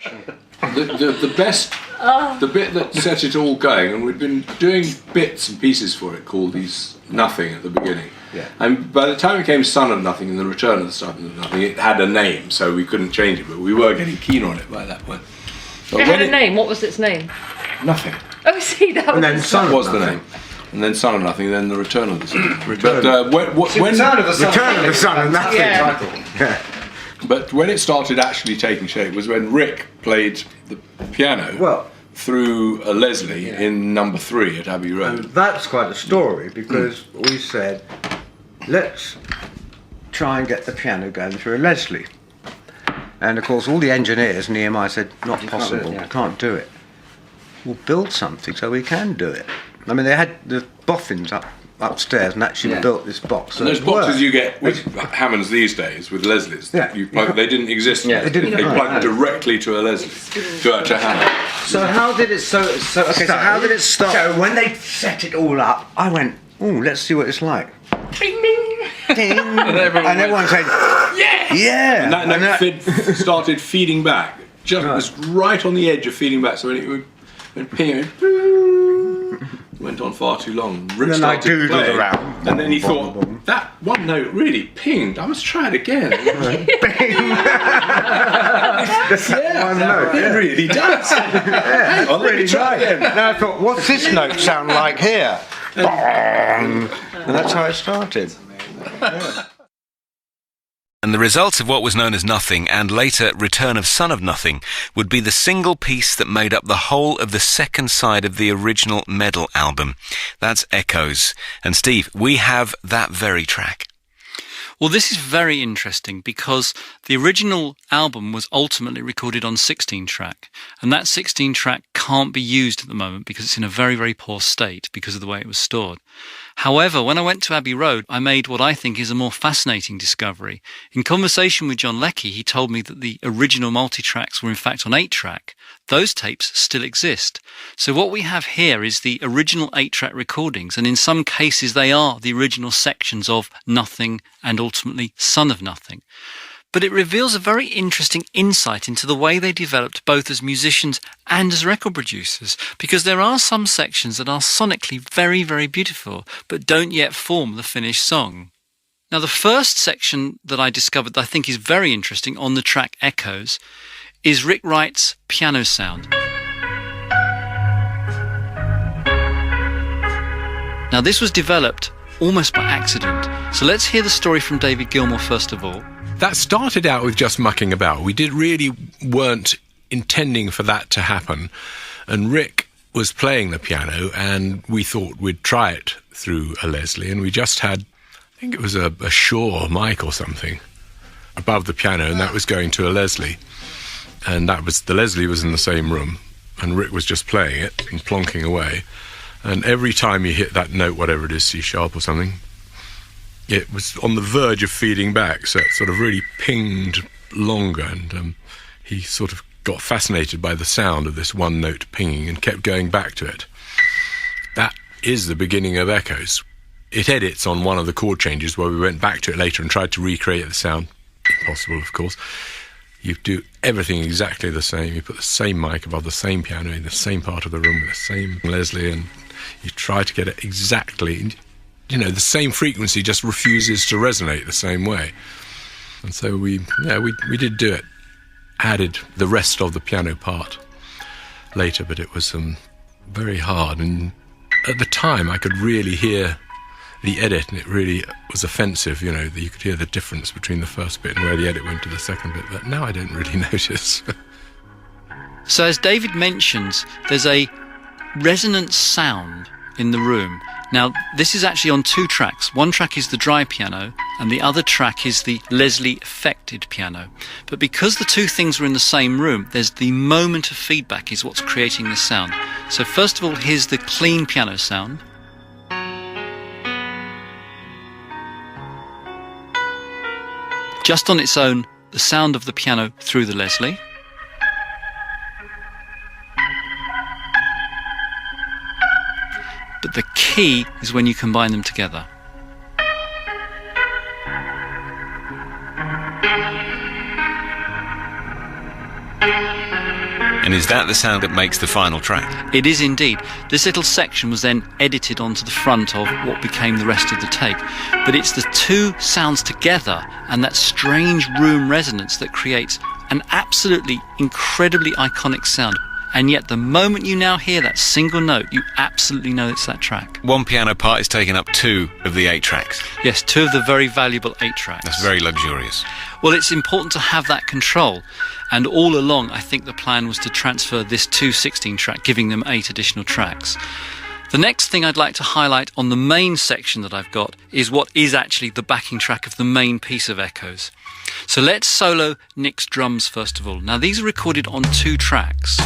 The best, the bit that set it all going, and we'd been doing bits and pieces for it called these Nothing at the beginning. Yeah. And by the time it came Son of Nothing and the Return of the Son of Nothing, it had a name, so we couldn't change it, but we were getting keen on it by that point. But It had a name. What was its name? Nothing. Oh, see, that And then Son That of was the Nothing. name. And then Son of Nothing, and then the Return of the Son. Return. But when Return of the Sun. Return of the Sun and Nothing. Yeah. Yeah. But when it started actually taking shape was when Rick played the piano Well, through a Leslie in number 3 at Abbey Road. and that's quite a story because we said, let's try and get the piano going through a Leslie. And of course, all the engineers and EMI said, not possible, can't do it. We'll build something so we can do it. I mean, they had the boffins upstairs and actually built this box. So And those it boxes worked. you get with Hammonds these days, with Leslies, Yeah. you plug, they didn't exist. Yeah. They didn't. They No, plugged no. directly to a Leslie, to Hammond. So how did it? So how did it start? So when they set it all up, I went, oh, let's see what it's like. Ding, ding. And everyone said, yeah. And that And note started feeding back. Just was right on the edge of feeding back. So when it went ping, went on far too long. Rick And then I started doodled playing, around. and then he Boom, thought boom, boom. that one note really pinged. I must try it again. One note, It really does. Hang on, let me try again. Now I thought, what's this note sound like here? Bong. And that's how it started. And the result of what was known as Nothing, and later Return of Son of Nothing, would be the single piece that made up the whole of the second side of the original Medal album. That's Echoes. And Steve, we have that very track. Well, this is very interesting because the original album was ultimately recorded on 16-track, and that 16-track can't be used at the moment because it's in a very, very poor state because of the way it was stored. However, when I went to Abbey Road, I made what I think is a more fascinating discovery. In conversation with John Leckie, he told me that the original multitracks were in fact on 8-track. Those tapes still exist. So what we have here is the original 8-track recordings, and in some cases they are the original sections of Nothing and ultimately Son of Nothing. But it reveals a very interesting insight into the way they developed both as musicians and as record producers, because there are some sections that are sonically very, very beautiful, but don't yet form the finished song. Now, the first section that I discovered that I think is very interesting on the track Echoes is Rick Wright's piano sound. Now, this was developed almost by accident. So let's hear the story from David Gilmour first of all. That started out with just mucking about. We weren't intending for that to happen. And Rick was playing the piano, and we thought we'd try it through a Leslie, and we just had, I think it was a Shaw mic or something above the piano, and that was going to a Leslie. And the Leslie was in the same room, and Rick was just playing it and plonking away. And every time you hit that note, whatever it is, C sharp or something, it was on the verge of feeding back, so it sort of really pinged longer, and he sort of got fascinated by the sound of this one note pinging and kept going back to it. That is the beginning of Echoes. It edits on one of the chord changes where we went back to it later and tried to recreate the sound. Impossible, of course. You do everything exactly the same. You put the same mic above the same piano in the same part of the room with the same Leslie, and you try to get it exactly. You know, the same frequency just refuses to resonate the same way. And so we did do it. Added the rest of the piano part later, but it was very hard. And at the time, I could really hear the edit, and it really was offensive. You know, you could hear the difference between the first bit and where the edit went to the second bit. But now I don't really notice. So as David mentions, there's a resonant sound in the room. Now, this is actually on 2 tracks. One track is the dry piano, and the other track is the Leslie affected piano. But because the 2 things were in the same room, there's the moment of feedback is what's creating this sound. So first of all, here's the clean piano sound. Just on its own, the sound of the piano through the Leslie. But the key is when you combine them together. And is that the sound that makes the final track? It is indeed. This little section was then edited onto the front of what became the rest of the tape. But it's the two sounds together and that strange room resonance that creates an absolutely incredibly iconic sound. And yet the moment you now hear that single note, you absolutely know it's that track. One piano part is taking up 2 of the 8 tracks. Yes, 2 of the very valuable 8 tracks. That's very luxurious. Well, it's important to have that control. And all along, I think the plan was to transfer this to 16-track, giving them 8 additional tracks. The next thing I'd like to highlight on the main section that I've got is what is actually the backing track of the main piece of Echoes. So let's solo Nick's drums first of all. Now, these are recorded on 2 tracks.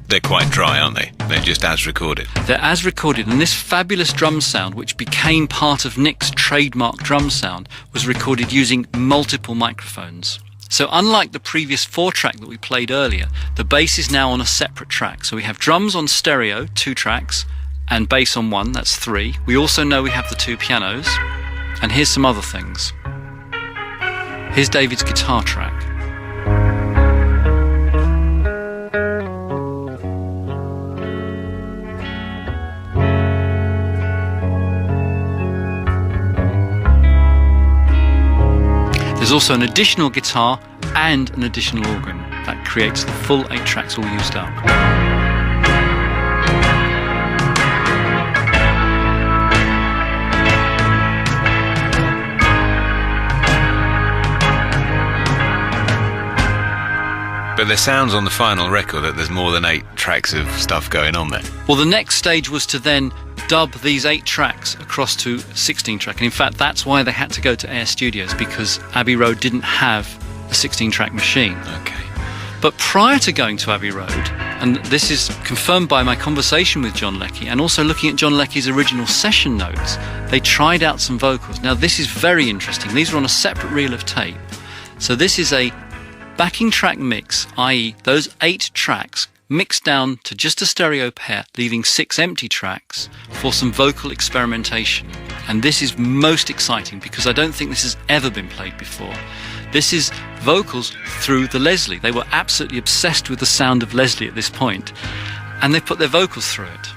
They're quite dry, aren't they? They're just as recorded. They're as recorded, and this fabulous drum sound, which became part of Nick's trademark drum sound, was recorded using multiple microphones. So unlike the previous 4-track that we played earlier, the bass is now on a separate track. So we have drums on stereo, 2 tracks, and bass on 1, that's 3. We also know we have the 2 pianos, and here's some other things. Here's David's guitar track. There's also an additional guitar and an additional organ. That creates the full 8 tracks all used up. But there sounds on the final record that there's more than 8 tracks of stuff going on there. Well, the next stage was to then dub these 8 tracks across to 16-track. And in fact, that's why they had to go to Air Studios, because Abbey Road didn't have a 16-track machine. Okay. But prior to going to Abbey Road, and this is confirmed by my conversation with John Leckie and also looking at John Leckie's original session notes, they tried out some vocals. Now, this is very interesting. These are on a separate reel of tape. So this is a backing track mix, i.e. those 8 tracks mixed down to just a stereo pair, leaving 6 empty tracks for some vocal experimentation. And this is most exciting because I don't think this has ever been played before. This is vocals through the Leslie. They were absolutely obsessed with the sound of Leslie at this point, and they put their vocals through it.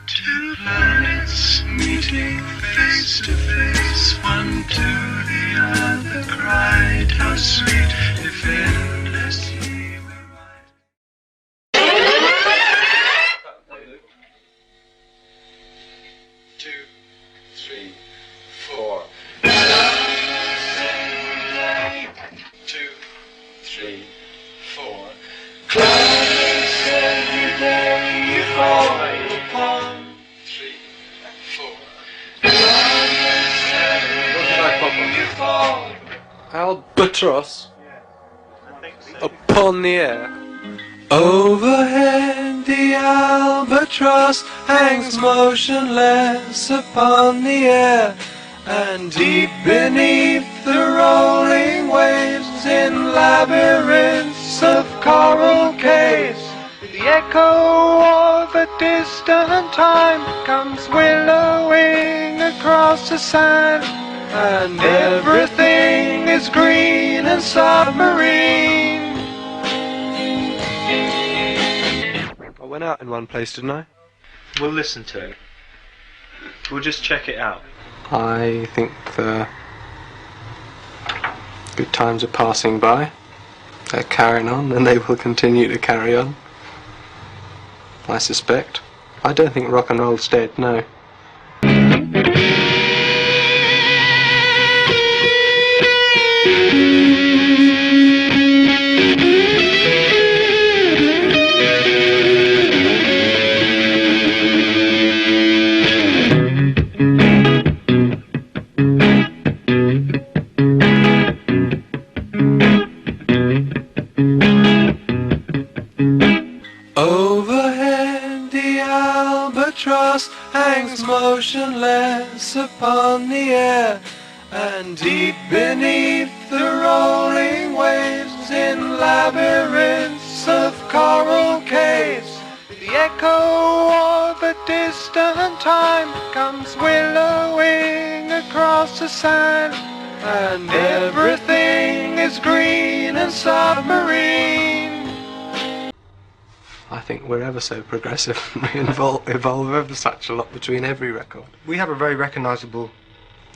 2 planets meeting face to face, one to the other cried, how sweet if endlessly we ride. 2, 3, 4. 2, 3, 4. Clouds every day you fall. 1, 3, 4. Clouds every day you fall. Albatross upon the air. Overhead the albatross hangs motionless upon the air, and deep beneath the rolling waves in labyrinths of coral caves, the echo of a distant time comes willowing across the sand, and everything is green and submarine. I went out in one place, didn't I? We'll listen to it. We'll just check it out. I think the good times are passing by. They're carrying on, and they will continue to carry on, I suspect. I don't think rock and roll's dead, no. Overhead the albatross hangs motionless upon the air, and deep beneath the rolling waves in labyrinths of coral caves, the echo of a distant time comes willowing across the sand, and everything is green and submarine. I think we're ever so progressive. We evolve ever such a lot between every record. We have a very recognisable...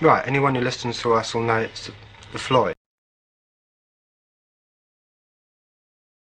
Right, anyone who listens to us will know it's the FLOYD.